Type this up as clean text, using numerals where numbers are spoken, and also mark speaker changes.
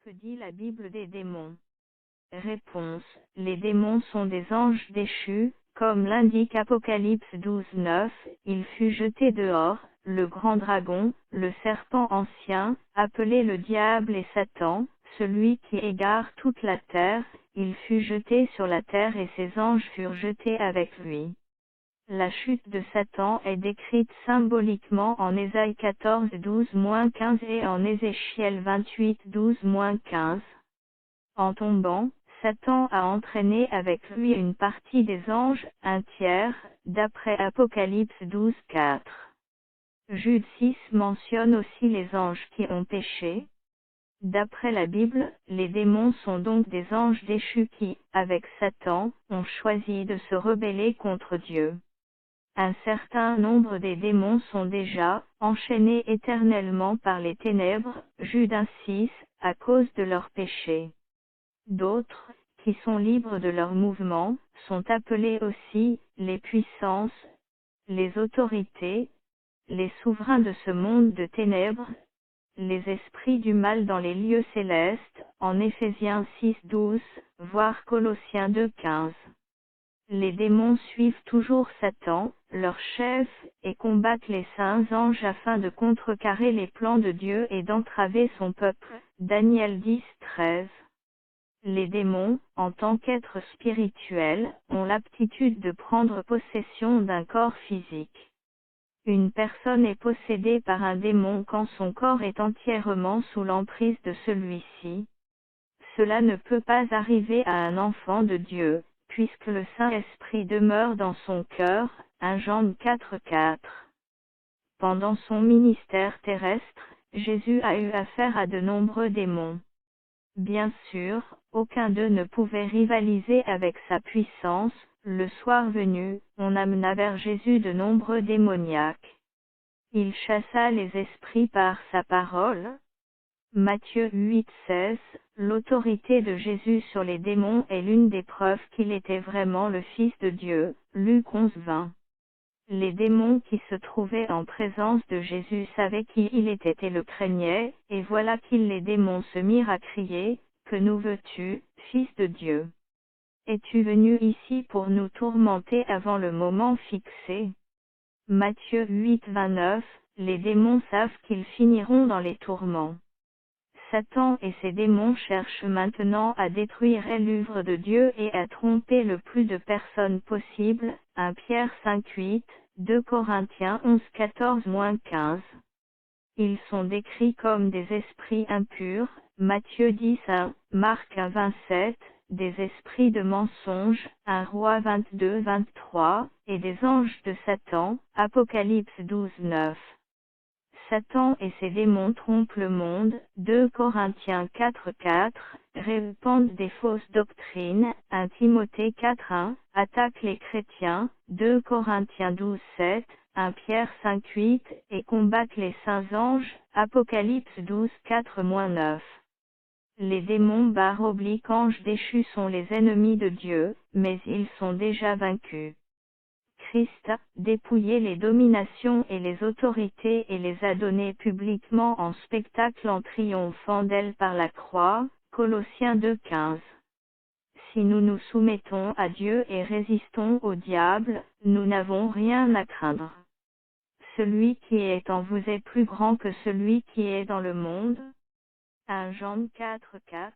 Speaker 1: Que dit la Bible des démons? Réponse. Les démons sont des anges déchus, comme l'indique Apocalypse 12:9, il fut jeté dehors, le grand dragon, le serpent ancien, appelé le diable et Satan, celui qui égare toute la terre, il fut jeté sur la terre et ses anges furent jetés avec lui. La chute de Satan est décrite symboliquement en Ésaïe 14:12-15 et en Ézéchiel 28:12-15. En tombant, Satan a entraîné avec lui une partie des anges, un tiers, d'après Apocalypse 12:4. Jude 6 mentionne aussi les anges qui ont péché. D'après la Bible, les démons sont donc des anges déchus qui, avec Satan, ont choisi de se rebeller contre Dieu. Un certain nombre des démons sont déjà enchaînés éternellement par les ténèbres, Jude 6, à cause de leurs péchés. D'autres, qui sont libres de leurs mouvements, sont appelés aussi les puissances, les autorités, les souverains de ce monde de ténèbres, les esprits du mal dans les lieux célestes, en Éphésiens 6:12, voire Colossiens 2:15. Les démons suivent toujours Satan, leur chef, et combattent les saints anges afin de contrecarrer les plans de Dieu et d'entraver son peuple. Daniel 10:13. Les démons, en tant qu'êtres spirituels, ont l'aptitude de prendre possession d'un corps physique. Une personne est possédée par un démon quand son corps est entièrement sous l'emprise de celui-ci. Cela ne peut pas arriver à un enfant de Dieu, puisque le Saint-Esprit demeure dans son cœur, 1 Jean 4:4. Pendant son ministère terrestre, Jésus a eu affaire à de nombreux démons. Bien sûr, aucun d'eux ne pouvait rivaliser avec sa puissance. Le soir venu, on amena vers Jésus de nombreux démoniaques. Il chassa les esprits par sa parole. Matthieu 8:16, l'autorité de Jésus sur les démons est l'une des preuves qu'il était vraiment le Fils de Dieu. Luc 11:20. Les démons qui se trouvaient en présence de Jésus savaient qui il était et le craignaient, et voilà qu'ils les démons se mirent à crier, « Que nous veux-tu, Fils de Dieu? Es-tu venu ici pour nous tourmenter avant le moment fixé ?» Matthieu 8:29, les démons savent qu'ils finiront dans les tourments. Satan et ses démons cherchent maintenant à détruire l'œuvre de Dieu et à tromper le plus de personnes possible. 1 Pierre 5:8, 2 Corinthiens 11:14-15. Ils sont décrits comme des esprits impurs, Matthieu 10:1, Marc 1:27, des esprits de mensonge, 1 Rois 22:23, et des anges de Satan, Apocalypse 12:9. Satan et ses démons trompent le monde, 2 Corinthiens 4:4, répandent des fausses doctrines, 1 Timothée 4:1, attaquent les chrétiens, 2 Corinthiens 12:7, 1 Pierre 5:8, et combattent les saints anges, Apocalypse 12:4-9. Les démons / anges déchus sont les ennemis de Dieu, mais ils sont déjà vaincus. Christ a dépouillé les dominations et les autorités et les a données publiquement en spectacle en triomphant d'elles par la croix, Colossiens 2:15. Si nous nous soumettons à Dieu et résistons au diable, nous n'avons rien à craindre. Celui qui est en vous est plus grand que celui qui est dans le monde. 1 Jean 4:4.